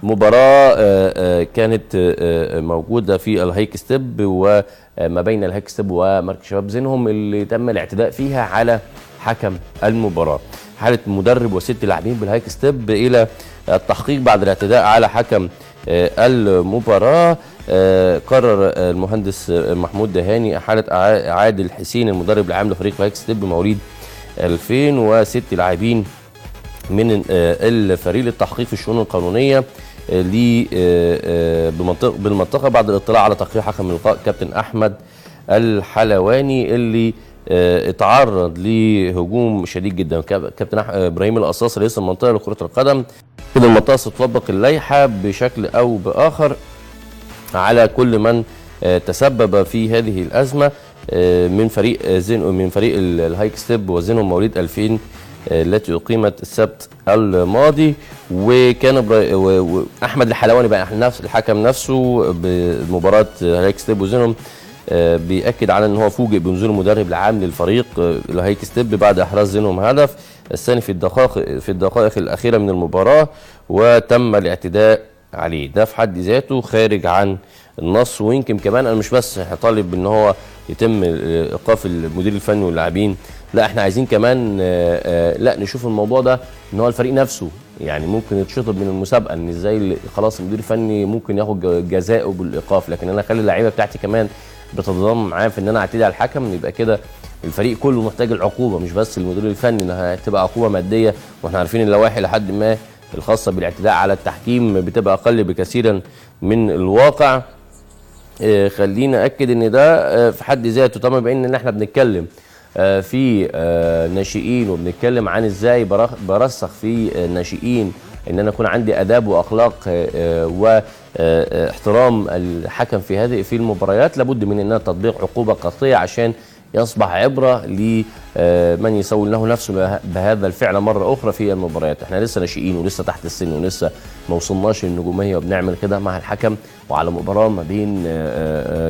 مباراة كانت موجودة في الهايك ستيب وما بين الهايك ستيب ومركز شباب زينهم اللي تم الاعتداء فيها على حكم المباراة. حالة مدرب وست لاعبين بالهايك ستيب إلى التحقيق بعد الاعتداء على حكم المباراة. قرر المهندس محمود دهاني حالة عادل حسين المدرب العام لفريق الهايك ستيب مواليد 2006 لاعبين من الفريق للتحقيق في الشؤون القانونيه بالمنطقه بعد الاطلاع على تقرير حكم اللقاء كابتن احمد الحلواني اللي اتعرض لهجوم شديد جدا. كابتن ابراهيم القصاص رئيس المنطقه لكره القدم كده المنطقه ستطبق اللائحه بشكل او باخر على كل من تسبب في هذه الازمه من فريق الهايك ستيب وزينهم مواليد 2000 التي أقيمت السبت الماضي. وكان أحمد الحلواني بقى نفس الحكم نفسه بمباراة هايك ستيب وزينهم بيأكد على أن هو فوجئ بنزول المدرب العام للفريق الهايك ستيب بعد إحراز زينهم هدف الثاني في الدقائق الأخيرة من المباراة وتم الاعتداء عليه. ده في حد ذاته خارج عن النص. ويمكن كمان أنا مش بس طالب أن هو يتم إيقاف المدير الفني واللاعبين، لا احنا عايزين كمان لا نشوف الموضوع ده ان هو الفريق نفسه يعني ممكن يتشطب من المسابقه، ان ازاي خلاص المدير الفني ممكن ياخد جزاءه بالايقاف، لكن انا اخلي اللعيبه بتاعتي كمان بتتضامن معايا في ان انا اعتدي على الحكم. يبقى كده الفريق كله محتاج العقوبه، مش بس المدير الفني انها تبقى عقوبه ماديه، واحنا عارفين اللوائح لحد ما الخاصه بالاعتداء على التحكيم بتبقى اقل بكثيرا من الواقع. خلينا اكد ان ده في حد ذاته طبعا بما ان احنا بنتكلم في ناشئين وبنتكلم عن ازاي برسخ في ناشئين ان انا اكون عندي اداب واخلاق واحترام الحكم في المباريات، لابد من انها تطبيق عقوبه قاسيه عشان يصبح عبره لمن يسول له نفسه بهذا الفعل مره اخرى في المباريات. احنا لسه ناشئين ولسه تحت السن ولسه ما وصلناش للنجوميه وبنعمل كده مع الحكم وعلى مباراه ما بين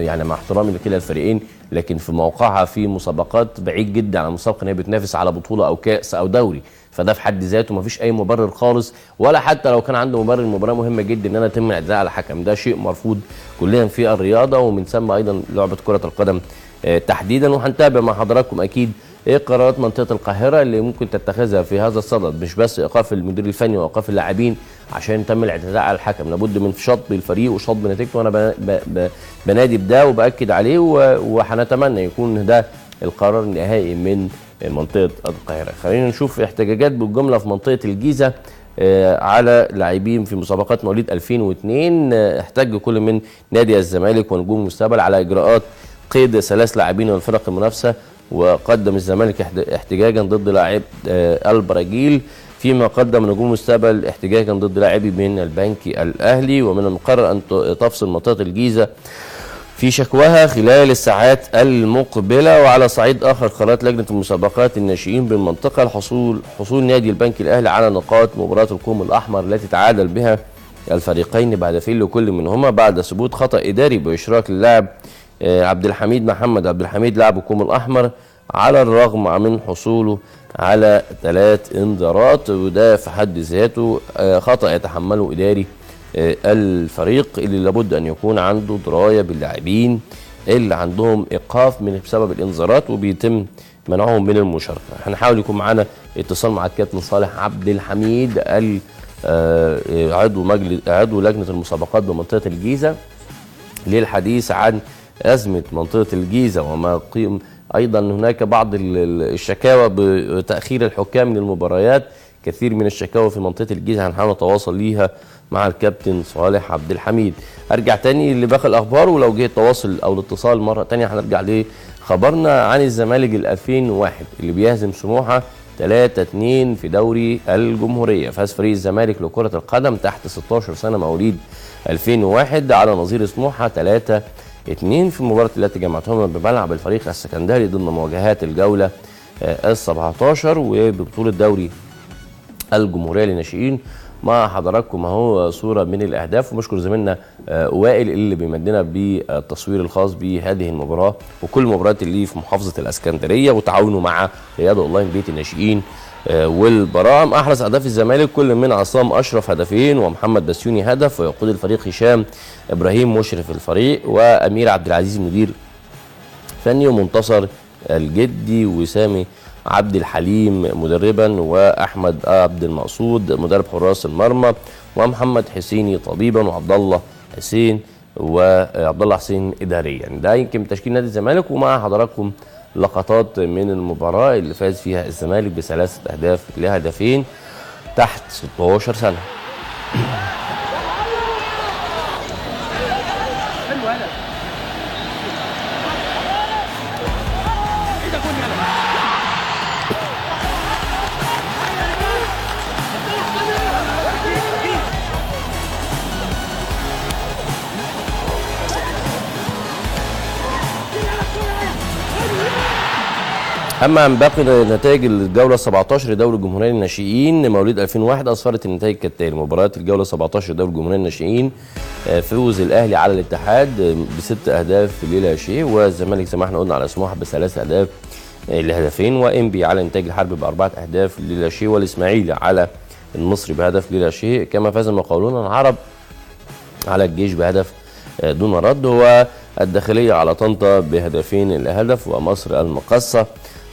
يعني مع احترامي لكلا الفريقين، لكن في موقعها في مسابقات بعيد جدا عن مسابقه ان هي بتنافس على بطوله او كاس او دوري، فده في حد ذاته ما فيش اي مبرر خالص، ولا حتى لو كان عنده مبرر المباراه مهمه جدا ان انا اتم الاعتداء على الحكم. ده شيء مرفوض كليا في الرياضه ومن ثم ايضا لعبه كره القدم تحديدا. وهنتابع مع حضراتكم اكيد ايه قرارات منطقه القاهره اللي ممكن تتخذها في هذا الصدد، مش بس ايقاف المدير الفني وايقاف اللاعبين عشان تم الاعتداء على الحكم، لابد من شطب الفريق وشطب نتيجته، وانا بنادي بده وباكد عليه وهنتمنى يكون ده القرار النهائي من منطقه القاهره. خلينا نشوف احتجاجات بالجمله في منطقه الجيزه على لاعبين في مسابقات مواليد 2002. احتج كل من نادي الزمالك ونجوم المستقبل على اجراءات قيد 3 لاعبين من الفرق المنافسه، وقدم الزمالك احتجاجا ضد لاعب البراجيل، فيما قدم نجوم المستقبل احتجاجا ضد لاعبي من البنك الاهلي. ومن المقرر ان تفصل منطقه الجيزه في شكواها خلال الساعات المقبله. وعلى صعيد اخر قررت لجنه المسابقات الناشئين بالمنطقه حصول نادي البنك الاهلي على نقاط مباراه الكوم الاحمر التي تعادل بها الفريقين بهدفين لكل منهما بعد ثبوت خطا اداري باشراك اللاعب عبد الحميد لاعب الكوم الاحمر على الرغم من حصوله على 3 انذارات، وده في حد ذاته خطا يتحمله اداري الفريق اللي لابد ان يكون عنده درايه باللاعبين اللي عندهم ايقاف بسبب الانذارات وبيتم منعهم من المشاركه. هنحاول يكون معانا اتصال مع الكابتن صالح عبد الحميد عضو لجنه المسابقات بمنطقه الجيزه للحديث عن أزمة منطقة الجيزة وما قيم أيضا هناك بعض الشكاوى بتأخير الحكام للمباريات، كثير من الشكاوى في منطقة الجيزة هنحاول نتواصل ليها مع الكابتن صالح عبد الحميد. أرجع تاني لباقي الأخبار، ولو جه التواصل أو الاتصال مرة تانية هنرجع لخبرنا عن الزمالك 2001 اللي بيهزم سموحة 3-2 في دوري الجمهورية. فاز فريق الزمالك لكرة القدم تحت 16 سنة مواليد 2001 على نظير سموحة 3-2 في المباراة التي جمعتهما بملعب الفريق السكندري ضمن مواجهات الجولة ال17 وببطولة دوري الجمهورية للناشئين. مع حضراتكم اهو صورة من الأهداف، وبشكر زميلنا وائل اللي بيمدنا بالتصوير الخاص بهذه المباراة وكل المباريات اللي في محافظة الاسكندرية وتعاونه مع رياضة اونلاين بيت الناشئين والبراعم. احرز اهداف الزمالك كل من عصام اشرف هدفين ومحمد بسيوني هدف، ويقود الفريق هشام ابراهيم مشرف الفريق، وامير عبد العزيز مدير فني، ومنتصر الجدي وسامي عبد الحليم مدربا، واحمد عبد المقصود مدرب حراس المرمى، ومحمد حسيني طبيبا، وعبد الله حسين اداريا. يعني ده يمكن تشكيل نادي الزمالك، ومع حضراتكم لقطات من المباراه اللي فاز فيها الزمالك ب3 اهداف لهدفين تحت 16 سنه. اما عن باقي نتائج الجوله 17 لدوري الجمهوريه للناشئين مواليد 2001 اسفرت النتائج كالتالي: مباريات الجوله 17 لدوري الجمهوريه للناشئين، فوز الاهلي على الاتحاد ب6 اهداف لا شيء، والزمالك زي ما احنا قلنا على سموحه ب3 اهداف لهدفين، وانبي على انتاج الحرب ب4 اهداف لا شيء، والاسماعيلي على المصري بهدف لا شيء، كما فاز المقاولون العرب على الجيش بهدف دون رد، والداخليه على طنطا بهدفين لهدف، ومصر المقصه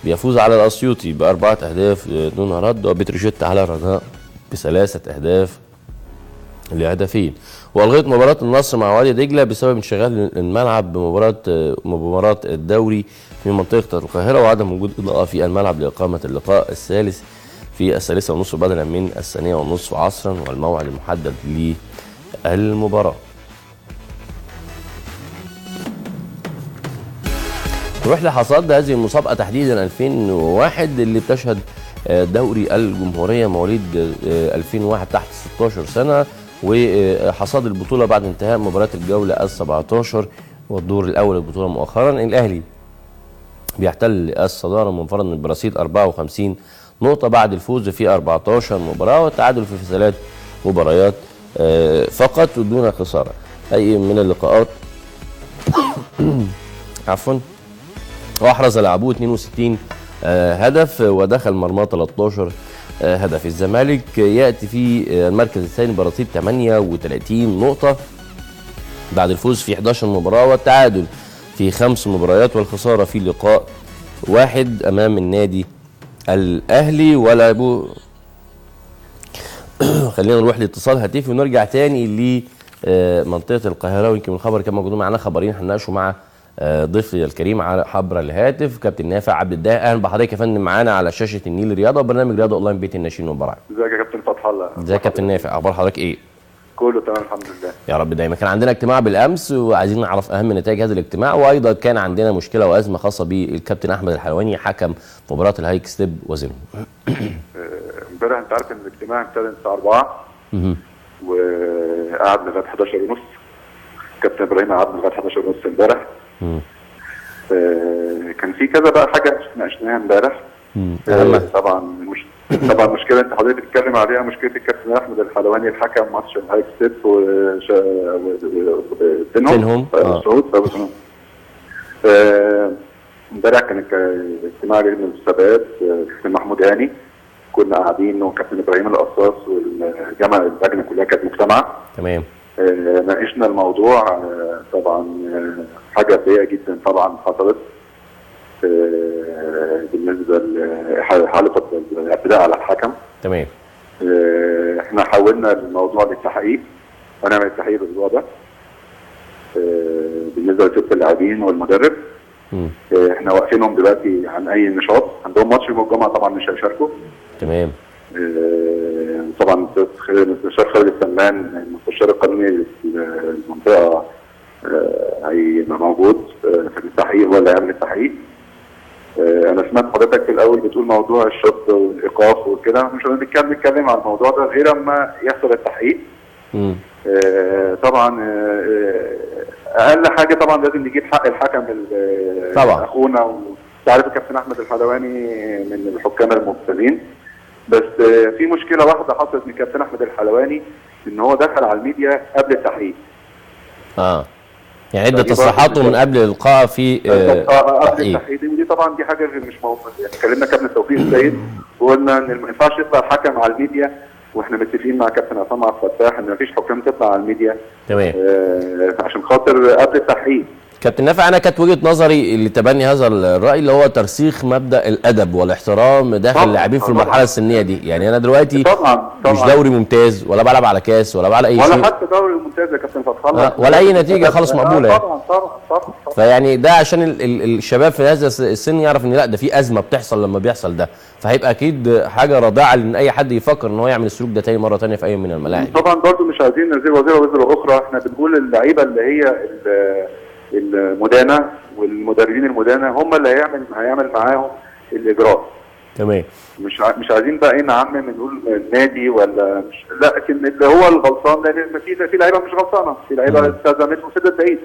بيفوز على الاسيوطي ب4 اهداف دون رد، وبتروجيت على الرجاء ب3 اهداف لهدفين. والغيت مباراه النصر مع وادي دجله بسبب انشغال الملعب بمباراه الدوري في منطقه القاهره، وعدم وجود اضاءه في الملعب لاقامه اللقاء الثالث في 1:30 بدلا من 2:30 عصرا، والموعد المحدد للمباراه. نروح لحصاد هذه المسابقه تحديدا 2001 اللي بتشهد دوري الجمهوريه مواليد 2001 تحت 16 سنه، وحصاد البطوله بعد انتهاء مباراه الجوله ال17 والدور الاول للبطوله مؤخرا. الاهلي بيحتل الصداره منفردا برصيد 54 نقطه بعد الفوز في 14 مباراه والتعادل في 3 مباريات فقط ودون خساره اي من اللقاءات. عفوا. واحرز لاعبوه 62 هدف ودخل مرماه 13 هدف. الزمالك ياتي في المركز الثاني برصيد 38 نقطه بعد الفوز في 11 مباراه والتعادل في 5 مباريات والخساره في لقاء واحد امام النادي الاهلي. ولعبوا خلينا نروح لاتصال هاتفي ونرجع تاني لمنطقه القاهره، ويمكن الخبر كان موجود معانا خبرين هنناقشوا مع ضيفي الكريم على عبر الهاتف كابتن نافع عبد الداهق. اهلا بحضرتك يا فندم معانا على شاشه النيل رياضه وبرنامج رياضه اونلاين بيت الناشئين والبراعم. ازيك يا كابتن فتح الله؟ ازيك يا كابتن نافع، اخبار حضرتك ايه؟ كله تمام الحمد لله يا رب دايما. كان عندنا اجتماع بالامس وعايزين نعرف اهم نتائج هذا الاجتماع، وايضا كان عندنا مشكله وازمه خاصه بالكابتن احمد الحلواني حكم مباراه الهايك ستيب وزنه. امبارح انت عارف ان الاجتماع ابتدى الساعه 4 وقعد لغايه 11:30. كابتن ابراهيم قعد لغايه 11:30 امبارح. كان في كذا بقى حاجه ناقشناها امبارح. طبعا مشكله انت حضرتك بتتكلم عليها، مشكله الكابتن احمد الحلواني الحكم ماتش الهايك ستيب وبينهم الصعود. امبارح كان اجتماع لجنه المسابقات كابتن محمود هاني، كنا قاعدين وكابتن ابراهيم القصاص والجامعه اللجنه كلها كانت مجتمعه. تمام. ناقشنا الموضوع. طبعا حاجه سيئه جدا طبعا حصلت بالنسبه لحاله الاعتداء على الحكم. تمام. احنا حولنا الموضوع للتحقيق ونعمل التحقيق بالموضوع ده بالنسبه لست اللاعبين والمدرب. احنا واقفينهم دلوقتي عن اي نشاط، عندهم ماتش يوم الجمعه طبعا مش هيشاركوا. تمام. طبعا المستشار خالد السمان المستشار القانوني للمنطقه هيبقى موجود في التحقيق ولا يعمل التحقيق. انا سمعت حضرتك في الاول بتقول موضوع الشط والايقاف وكده، مش هنتكلم على الموضوع ده غير اما يحصل التحقيق. طبعا اقل حاجه طبعا لازم نجيب حق الحكم طبعا اخونا، وانت عارف الكابتن احمد الحلواني من الحكام الممتازين. بس في مشكله واحده حصلت من الكابتن احمد الحلواني ان هو دخل على الميديا قبل التحقيق. يعني عده تصريحاته من قبل الالقاء في قبل التحقيق، ودي طبعا دي حاجه مش موجوده. يعني كلمنا كابتن توفيق السيد وقلنا ان ما ينفعش يطلع الحكم على الميديا، واحنا متفقين مع كابتن عصام عبد الفتاح ان مفيش حكام تطلع على الميديا تمام. عشان خاطر قبل التحقيق. كابتن نافع، انا كانت وجهه نظري لتبني هذا الراي اللي هو ترسيخ مبدا الادب والاحترام داخل اللاعبين في المرحله السنيه دي. يعني انا دلوقتي طبعا مش دوري ممتاز ولا بلعب على كاس ولا بلعب اي شيء، ولا حتى دوري ممتاز يا كابتن فتح الله، ولا اي نتيجه خالص مقبوله يعني. طبعا. فيعني ده عشان الشباب في هذا السن يعرف ان لا، ده في ازمه بتحصل لما بيحصل ده، فهيبقى اكيد حاجه رادعه لان اي حد يفكر ان هو يعمل السلوك ده تاني مره تانيه في اي من الملاعب. طبعا برضو مش عايزين نزيل وزيره اخرى، احنا بنقول اللعيبه اللي هي المدانه والمدربين المدانه هم اللي هيعمل معاهم الاجراء. تمام. مش عايزين بقى نعمم نقول النادي ولا مش، لا، لكن اللي هو الغلطان، لان في لعيبه مش غلطانه، في لعيبه التزمت وسدت بعيد.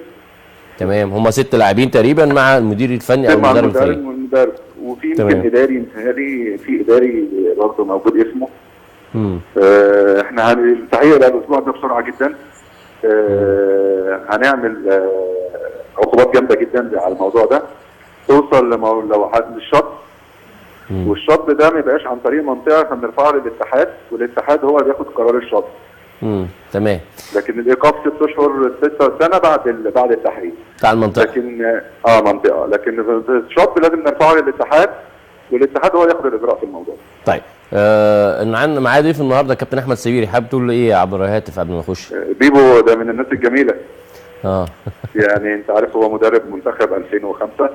تمام. هم 6 لاعبين تقريبا مع المدير الفني او المدرب الفني والمدرب، وفي يمكن اداري، في اداري برضه موجود اسمه. احنا التحقيق الاسبوع ده بسرعه جدا. هنعمل عقوبات جامده جدا على الموضوع ده، توصل لو حد الشط، والشط ده ما يبقاش عن طريق منطقه فبنرفعه للاتحاد، والاتحاد هو اللي بياخد قرار الشط. تمام. لكن الايقاف 6 اشهر 6 سنه بعد التحقيق بتاع المنطقه. لكن منطقه، لكن الشط لازم نرفعه للاتحاد، والاتحاد هو اللي ياخد الاجراء في الموضوع. طيب معايا ضيف النهارده كابتن احمد سبيري، حابب تقول له ايه عبر الهاتف قبل ما نخش؟ بيبو ده من الناس الجميله. يعني انت عارف هو مدرب منتخب 2005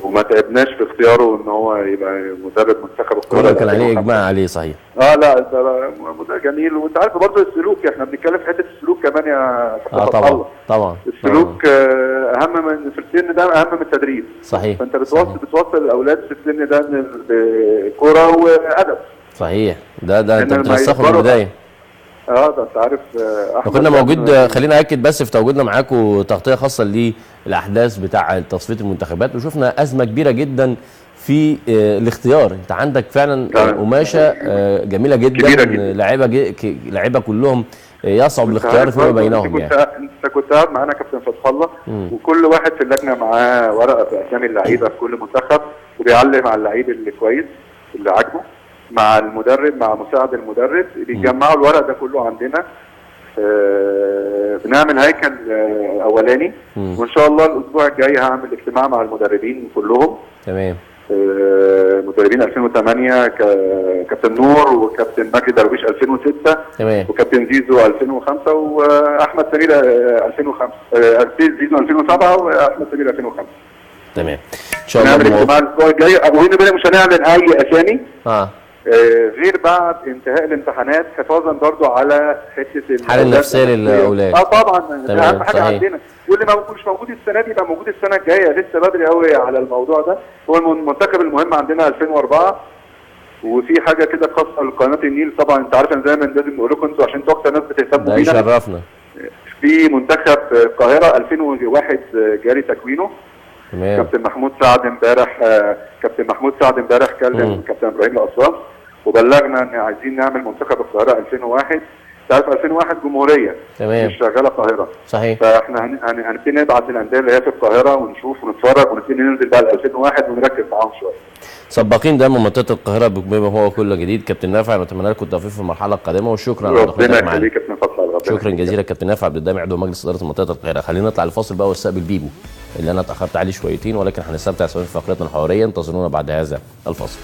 وما تعبناش في اختياره ان هو يبقى مدرب منتخب القاهره. كان عليه اجماع عليه صحيح. لا ده مدرب جميل، وانت عارف برضه السلوك، احنا بنتكلم في حته السلوك كمان يا كابتن طبعا السلوك اهم من في السن ده، اهم من التدريب. صحيح. فانت بتوصل الاولاد في السن ده كوره وادب. صحيح. ده انت بترسخه من البدايه. ده انت عارف كنا موجود. خلينا اكد بس في تواجدنا معاكم تغطيه خاصه للاحداث بتاع تصفيه المنتخبات، وشفنا ازمه كبيره جدا في الاختيار. انت عندك فعلا قماشه جميله جدا، لعيبه كلهم يصعب الاختيار فيما بينهم. انت كنت قاعد معانا كابتن فتح الله، وكل واحد في اللجنه معاه ورقه باسامي اللعيبه في كل منتخب، وبيعلم على اللعيب اللي كويس اللي عاجبه مع المدرب مع مساعد المدرب، بيجمعوا الورق ده كله عندنا. بنعمل هيكل اولاني، وان شاء الله الاسبوع الجاي هعمل اجتماع مع المدربين كلهم. تمام. مدربين 2008 كابتن نور وكابتن مجدي درويش 2006. تمام. وكابتن زيزو 2005 واحمد سمير 2005 زيزو 2007 واحمد سمير 2005. تمام. ان شاء الله نعمل اجتماع الاسبوع الجاي. ابو هند بقى مش هنعلن اي اسامي غير بعد انتهاء الامتحانات، حفاظا برضو على حته الحاله النفسيه للاولاد. طبعا ده اهم حاجه عندنا، واللي مش موجود السنه دي يبقى موجود السنه الجايه، لسه بدري قوي على الموضوع ده. هو المنتخب المهم عندنا 2004، وفي حاجه كده خاصه لقناه النيل. طبعا انت عارف انا دايما لازم نقول لكم انتوا عشان انتوا اكتر ناس بتهتموا بينا. ده يشرفنا. في منتخب القاهره 2001 جاري تكوينه. تمام. كابتن محمود سعد امبارح كلم كابتن ابراهيم الاسوان وبلغنا ان عايزين نعمل منتخب القاهره 2001. تعرف 2001 جمهوريه. تمام. مش شغاله القاهره. صحيح. فاحنا هنبتدي نبعت للانديه اللي هي في القاهره ونشوف ونتفرج، ونبتدي ننزل بقى ل 2001 ونركز معاهم شويه. سباقين دايما منطقه القاهره بما هو كل جديد. كابتن نافع، نتمنى لكم التوفيق في المرحله القادمه، وشكرا على دخولك معانا. كابتن فتحي، شكرا جزيلا كابتن نافع عبد الدامع عضو مجلس اداره منطقه القاهره. خلينا نطلع الفاصل بقى ونستقبل بيبو اللي انا اتاخرت عليه شويتين، ولكن هنستمتع سوا في فقرتنا الحواريه. انتظرونا بعد هذا الفاصل.